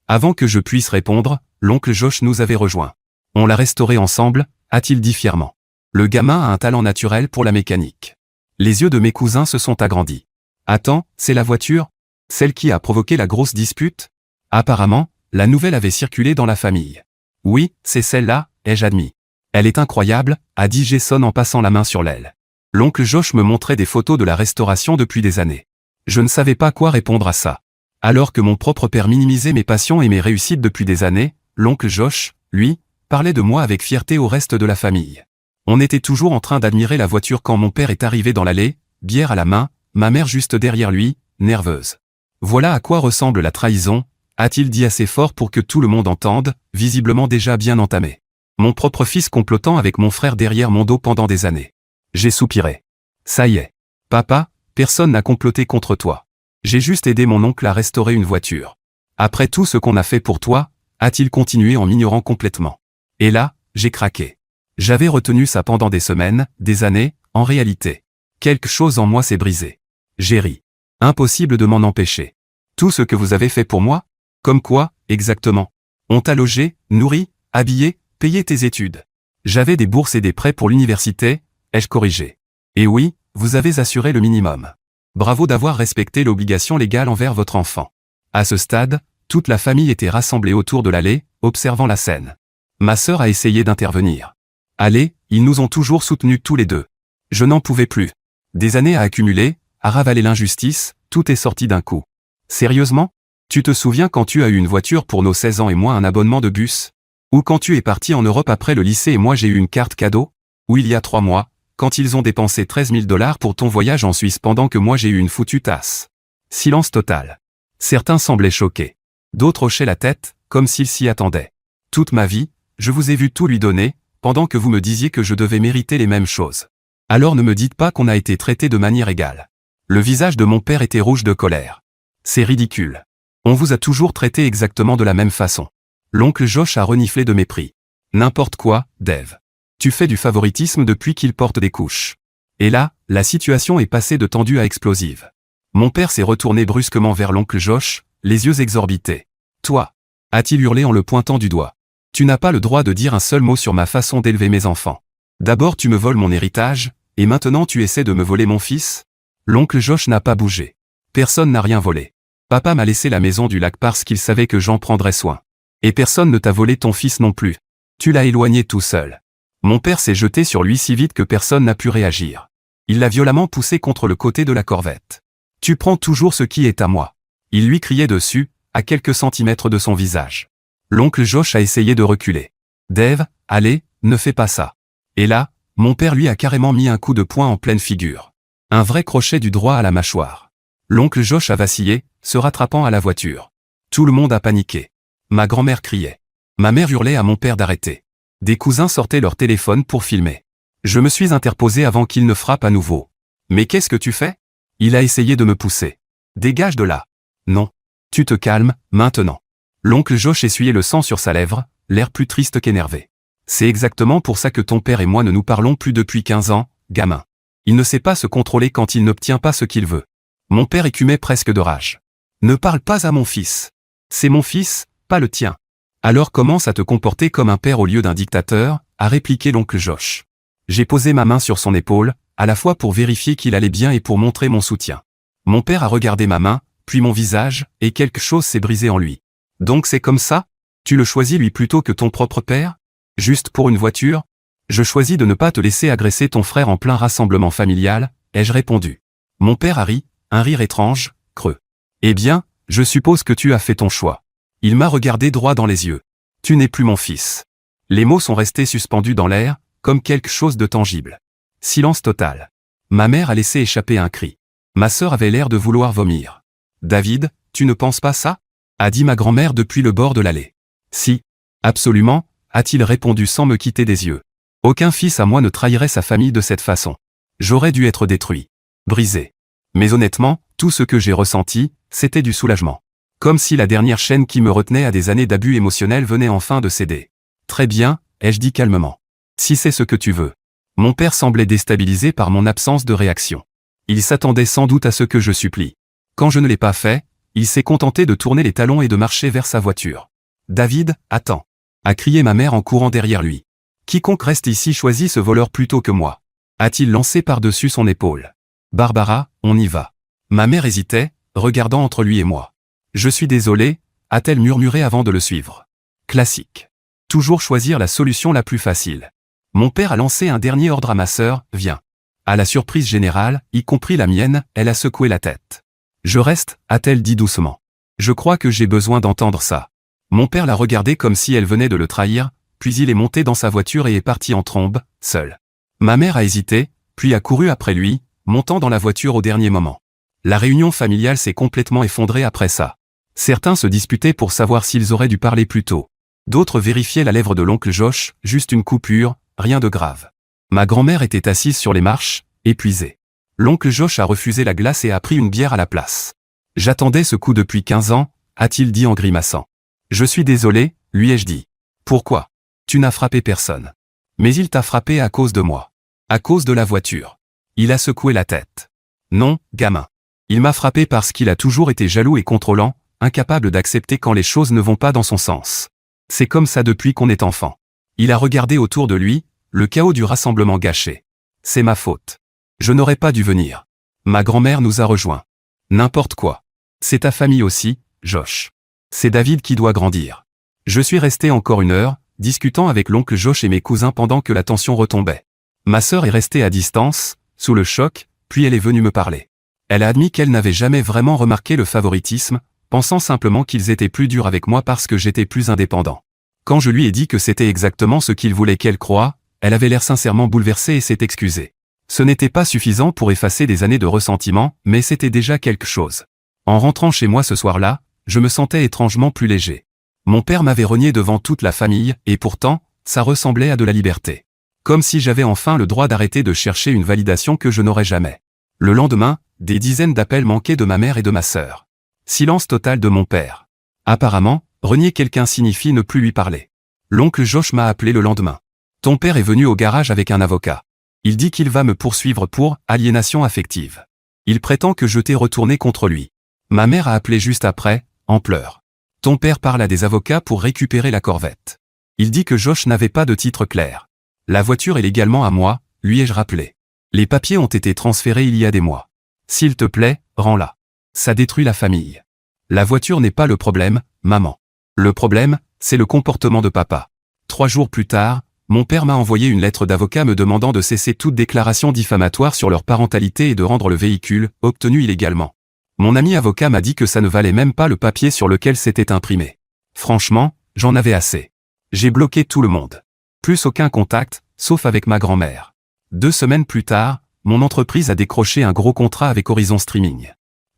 Avant que je puisse répondre, l'oncle Josh nous avait rejoints. On l'a restauré ensemble, a-t-il dit fièrement. Le gamin a un talent naturel pour la mécanique. Les yeux de mes cousins se sont agrandis. Attends, c'est la voiture? Celle qui a provoqué la grosse dispute? Apparemment, la nouvelle avait circulé dans la famille. Oui, c'est celle-là, ai-je admis. Elle est incroyable, a dit Jason en passant la main sur l'aile. L'oncle Josh me montrait des photos de la restauration depuis des années. Je ne savais pas quoi répondre à ça. Alors que mon propre père minimisait mes passions et mes réussites depuis des années, l'oncle Josh, lui, parlait de moi avec fierté au reste de la famille. On était toujours en train d'admirer la voiture quand mon père est arrivé dans l'allée, bière à la main, ma mère juste derrière lui, nerveuse. Voilà à quoi ressemble la trahison, a-t-il dit assez fort pour que tout le monde entende, visiblement déjà bien entamé. Mon propre fils complotant avec mon frère derrière mon dos pendant des années. J'ai soupiré. Ça y est. Papa, personne n'a comploté contre toi. J'ai juste aidé mon oncle à restaurer une voiture. Après tout ce qu'on a fait pour toi, a-t-il continué en m'ignorant complètement. Et là, j'ai craqué. J'avais retenu ça pendant des semaines, des années, en réalité. Quelque chose en moi s'est brisé. J'ai ri. Impossible de m'en empêcher. Tout ce que vous avez fait pour moi? Comme quoi, exactement? On t'a logé, nourri, habillé, payé tes études. J'avais des bourses et des prêts pour l'université, ai-je corrigé. Et oui, vous avez assuré le minimum. Bravo d'avoir respecté l'obligation légale envers votre enfant. À ce stade, toute la famille était rassemblée autour de l'allée, observant la scène. Ma sœur a essayé d'intervenir. Allez, ils nous ont toujours soutenus tous les deux. Je n'en pouvais plus. Des années à accumuler, à ravaler l'injustice, tout est sorti d'un coup. Sérieusement? Tu te souviens quand tu as eu une voiture pour nos 16 ans et moi un abonnement de bus? Ou quand tu es parti en Europe après le lycée et moi j'ai eu une carte cadeau? Ou il y a 3 mois, quand ils ont dépensé 13 000 $ pour ton voyage en Suisse pendant que moi j'ai eu une foutue tasse. Silence total. Certains semblaient choqués. D'autres hochaient la tête, comme s'ils s'y attendaient. Toute ma vie, je vous ai vu tout lui donner, pendant que vous me disiez que je devais mériter les mêmes choses. Alors ne me dites pas qu'on a été traité de manière égale. Le visage de mon père était rouge de colère. C'est ridicule. On vous a toujours traité exactement de la même façon. L'oncle Josh a reniflé de mépris. N'importe quoi, Dave. Tu fais du favoritisme depuis qu'il porte des couches. Et là, la situation est passée de tendue à explosive. Mon père s'est retourné brusquement vers l'oncle Josh, les yeux exorbités. Toi, a-t-il hurlé en le pointant du doigt. Tu n'as pas le droit de dire un seul mot sur ma façon d'élever mes enfants. D'abord tu me voles mon héritage, et maintenant tu essaies de me voler mon fils? L'oncle Josh n'a pas bougé. Personne n'a rien volé. Papa m'a laissé la maison du lac parce qu'il savait que j'en prendrais soin. Et personne ne t'a volé ton fils non plus. Tu l'as éloigné tout seul. Mon père s'est jeté sur lui si vite que personne n'a pu réagir. Il l'a violemment poussé contre le côté de la corvette. Tu prends toujours ce qui est à moi. Il lui criait dessus, à quelques centimètres de son visage. L'oncle Josh a essayé de reculer. Dave, allez, ne fais pas ça. Et là, mon père lui a carrément mis un coup de poing en pleine figure. Un vrai crochet du droit à la mâchoire. L'oncle Josh a vacillé, se rattrapant à la voiture. Tout le monde a paniqué. Ma grand-mère criait. Ma mère hurlait à mon père d'arrêter. Des cousins sortaient leur téléphone pour filmer. Je me suis interposé avant qu'il ne frappe à nouveau. Mais qu'est-ce que tu fais? Il a essayé de me pousser. Dégage de là. Non. Tu te calmes, maintenant. L'oncle Josh essuyait le sang sur sa lèvre, l'air plus triste qu'énervé. C'est exactement pour ça que ton père et moi ne nous parlons plus depuis 15 ans, gamin. Il ne sait pas se contrôler quand il n'obtient pas ce qu'il veut. Mon père écumait presque de rage. Ne parle pas à mon fils. C'est mon fils, pas le tien. Alors commence à te comporter comme un père au lieu d'un dictateur, a répliqué l'oncle Josh. J'ai posé ma main sur son épaule, à la fois pour vérifier qu'il allait bien et pour montrer mon soutien. Mon père a regardé ma main, puis mon visage, et quelque chose s'est brisé en lui. Donc c'est comme ça? Tu le choisis lui plutôt que ton propre père? Juste pour une voiture? Je choisis de ne pas te laisser agresser ton frère en plein rassemblement familial, ai-je répondu. Mon père a ri, un rire étrange, creux. Eh bien, je suppose que tu as fait ton choix. Il m'a regardé droit dans les yeux. Tu n'es plus mon fils. Les mots sont restés suspendus dans l'air, comme quelque chose de tangible. Silence total. Ma mère a laissé échapper un cri. Ma sœur avait l'air de vouloir vomir. David, tu ne penses pas ça? A dit ma grand-mère depuis le bord de l'allée. Si. Absolument, a-t-il répondu sans me quitter des yeux. Aucun fils à moi ne trahirait sa famille de cette façon. J'aurais dû être détruit. Brisé. Mais honnêtement, tout ce que j'ai ressenti, c'était du soulagement. Comme si la dernière chaîne qui me retenait à des années d'abus émotionnels venait enfin de céder. Très bien, ai-je dit calmement. Si c'est ce que tu veux. Mon père semblait déstabilisé par mon absence de réaction. Il s'attendait sans doute à ce que je supplie. Quand je ne l'ai pas fait, il s'est contenté de tourner les talons et de marcher vers sa voiture. David, attends. A crié ma mère en courant derrière lui. Quiconque reste ici choisit ce voleur plutôt que moi. A-t-il lancé par-dessus son épaule. Barbara, on y va. Ma mère hésitait, regardant entre lui et moi. Je suis désolé, a-t-elle murmuré avant de le suivre. Classique. Toujours choisir la solution la plus facile. Mon père a lancé un dernier ordre à ma sœur, viens. À la surprise générale, y compris la mienne, elle a secoué la tête. Je reste, a-t-elle dit doucement. Je crois que j'ai besoin d'entendre ça. Mon père l'a regardée comme si elle venait de le trahir, puis il est monté dans sa voiture et est parti en trombe, seul. Ma mère a hésité, puis a couru après lui, montant dans la voiture au dernier moment. La réunion familiale s'est complètement effondrée après ça. Certains se disputaient pour savoir s'ils auraient dû parler plus tôt. D'autres vérifiaient la lèvre de l'oncle Josh, juste une coupure, rien de grave. Ma grand-mère était assise sur les marches, épuisée. L'oncle Josh a refusé la glace et a pris une bière à la place. J'attendais ce coup depuis 15 ans, a-t-il dit en grimaçant. Je suis désolé, lui ai-je dit. Pourquoi? Tu n'as frappé personne. Mais il t'a frappé à cause de moi. À cause de la voiture. Il a secoué la tête. Non, gamin. Il m'a frappé parce qu'il a toujours été jaloux et contrôlant, incapable d'accepter quand les choses ne vont pas dans son sens. C'est comme ça depuis qu'on est enfant. Il a regardé autour de lui, le chaos du rassemblement gâché. C'est ma faute. Je n'aurais pas dû venir. Ma grand-mère nous a rejoints. N'importe quoi. C'est ta famille aussi, Josh. C'est David qui doit grandir. Je suis resté encore 1 heure, discutant avec l'oncle Josh et mes cousins pendant que la tension retombait. Ma sœur est restée à distance, sous le choc, puis elle est venue me parler. Elle a admis qu'elle n'avait jamais vraiment remarqué le favoritisme, pensant simplement qu'ils étaient plus durs avec moi parce que j'étais plus indépendant. Quand je lui ai dit que c'était exactement ce qu'il voulait qu'elle croie, elle avait l'air sincèrement bouleversée et s'est excusée. Ce n'était pas suffisant pour effacer des années de ressentiment, mais c'était déjà quelque chose. En rentrant chez moi ce soir-là, je me sentais étrangement plus léger. Mon père m'avait renié devant toute la famille, et pourtant, ça ressemblait à de la liberté. Comme si j'avais enfin le droit d'arrêter de chercher une validation que je n'aurais jamais. Le lendemain, des dizaines d'appels manquaient de ma mère et de ma sœur. Silence total de mon père. Apparemment, renier quelqu'un signifie ne plus lui parler. L'oncle Josh m'a appelé le lendemain. Ton père est venu au garage avec un avocat. Il dit qu'il va me poursuivre pour aliénation affective. Il prétend que je t'ai retourné contre lui. Ma mère a appelé juste après, en pleurs. Ton père parle à des avocats pour récupérer la Corvette. Il dit que Josh n'avait pas de titre clair. La voiture est légalement à moi, lui ai-je rappelé. Les papiers ont été transférés il y a des mois. S'il te plaît, rends-la. Ça détruit la famille. La voiture n'est pas le problème, maman. Le problème, c'est le comportement de papa. 3 jours plus tard, mon père m'a envoyé une lettre d'avocat me demandant de cesser toute déclaration diffamatoire sur leur parentalité et de rendre le véhicule, obtenu illégalement. Mon ami avocat m'a dit que ça ne valait même pas le papier sur lequel c'était imprimé. Franchement, j'en avais assez. J'ai bloqué tout le monde. Plus aucun contact, sauf avec ma grand-mère. 2 semaines plus tard, mon entreprise a décroché un gros contrat avec Horizon Streaming.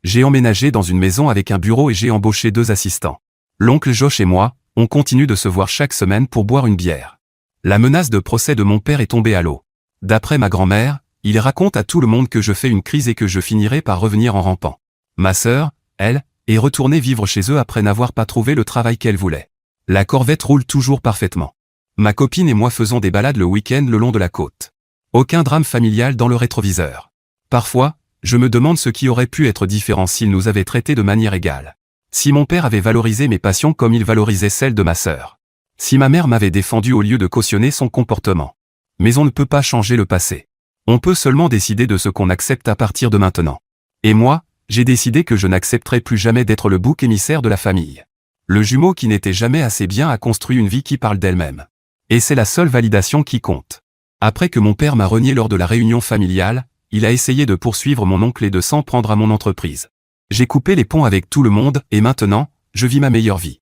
J'ai emménagé dans une maison avec un bureau et j'ai embauché 2 assistants. L'oncle Josh et moi, on continue de se voir chaque semaine pour boire une bière. La menace de procès de mon père est tombée à l'eau. D'après ma grand-mère, il raconte à tout le monde que je fais une crise et que je finirai par revenir en rampant. Ma sœur, elle, est retournée vivre chez eux après n'avoir pas trouvé le travail qu'elle voulait. La Corvette roule toujours parfaitement. Ma copine et moi faisons des balades le week-end le long de la côte. Aucun drame familial dans le rétroviseur. Parfois, je me demande ce qui aurait pu être différent s'il nous avait traités de manière égale. Si mon père avait valorisé mes passions comme il valorisait celles de ma sœur. Si ma mère m'avait défendu au lieu de cautionner son comportement. Mais on ne peut pas changer le passé. On peut seulement décider de ce qu'on accepte à partir de maintenant. Et moi, j'ai décidé que je n'accepterai plus jamais d'être le bouc émissaire de la famille. Le jumeau qui n'était jamais assez bien a construit une vie qui parle d'elle-même. Et c'est la seule validation qui compte. Après que mon père m'a renié lors de la réunion familiale, il a essayé de poursuivre mon oncle et de s'en prendre à mon entreprise. J'ai coupé les ponts avec tout le monde et maintenant, je vis ma meilleure vie.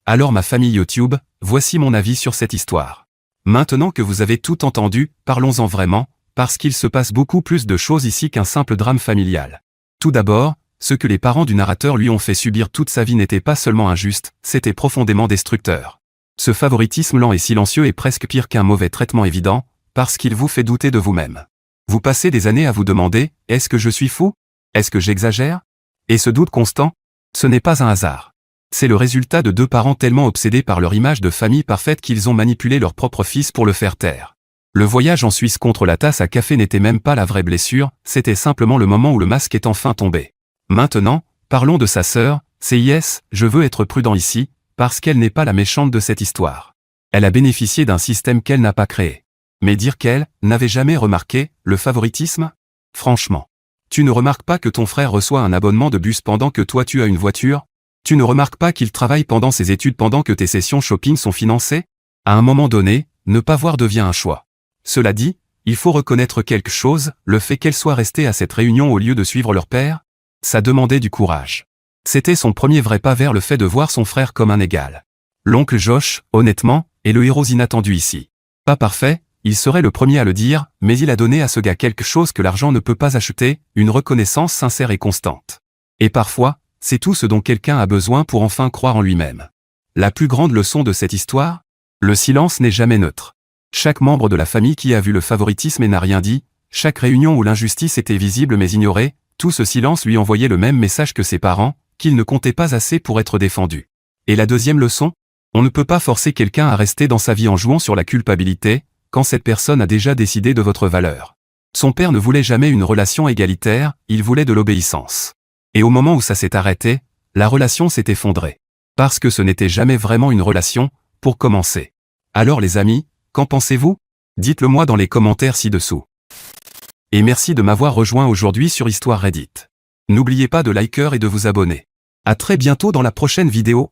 Alors ma famille YouTube, voici mon avis sur cette histoire. Maintenant que vous avez tout entendu, parlons-en vraiment, parce qu'il se passe beaucoup plus de choses ici qu'un simple drame familial. Tout d'abord, ce que les parents du narrateur lui ont fait subir toute sa vie n'était pas seulement injuste, c'était profondément destructeur. Ce favoritisme lent et silencieux est presque pire qu'un mauvais traitement évident, parce qu'il vous fait douter de vous-même. Vous passez des années à vous demander, est-ce que je suis fou? Est-ce que j'exagère? Et ce doute constant, ce n'est pas un hasard. C'est le résultat de 2 parents tellement obsédés par leur image de famille parfaite qu'ils ont manipulé leur propre fils pour le faire taire. Le voyage en Suisse contre la tasse à café n'était même pas la vraie blessure, c'était simplement le moment où le masque est enfin tombé. Maintenant, parlons de sa sœur, CIS, je veux être prudent ici, parce qu'elle n'est pas la méchante de cette histoire. Elle a bénéficié d'un système qu'elle n'a pas créé. Mais dire qu'elle n'avait jamais remarqué le favoritisme? Franchement. Tu ne remarques pas que ton frère reçoit un abonnement de bus pendant que toi tu as une voiture? Tu ne remarques pas qu'il travaille pendant ses études pendant que tes sessions shopping sont financées? À un moment donné, ne pas voir devient un choix. Cela dit, il faut reconnaître quelque chose, le fait qu'elle soit restée à cette réunion au lieu de suivre leur père? Ça demandait du courage. C'était son premier vrai pas vers le fait de voir son frère comme un égal. L'oncle Josh, honnêtement, est le héros inattendu ici. Pas parfait, il serait le premier à le dire, mais il a donné à ce gars quelque chose que l'argent ne peut pas acheter, une reconnaissance sincère et constante. Et parfois, c'est tout ce dont quelqu'un a besoin pour enfin croire en lui-même. La plus grande leçon de cette histoire? Le silence n'est jamais neutre. Chaque membre de la famille qui a vu le favoritisme et n'a rien dit, chaque réunion où l'injustice était visible mais ignorée, tout ce silence lui envoyait le même message que ses parents, qu'il ne comptait pas assez pour être défendu. Et la deuxième leçon? On ne peut pas forcer quelqu'un à rester dans sa vie en jouant sur la culpabilité, quand cette personne a déjà décidé de votre valeur. Son père ne voulait jamais une relation égalitaire, il voulait de l'obéissance. Et au moment où ça s'est arrêté, la relation s'est effondrée. Parce que ce n'était jamais vraiment une relation, pour commencer. Alors les amis, qu'en pensez-vous? Dites-le moi dans les commentaires ci-dessous. Et merci de m'avoir rejoint aujourd'hui sur Histoire Reddit. N'oubliez pas de liker et de vous abonner. À très bientôt dans la prochaine vidéo.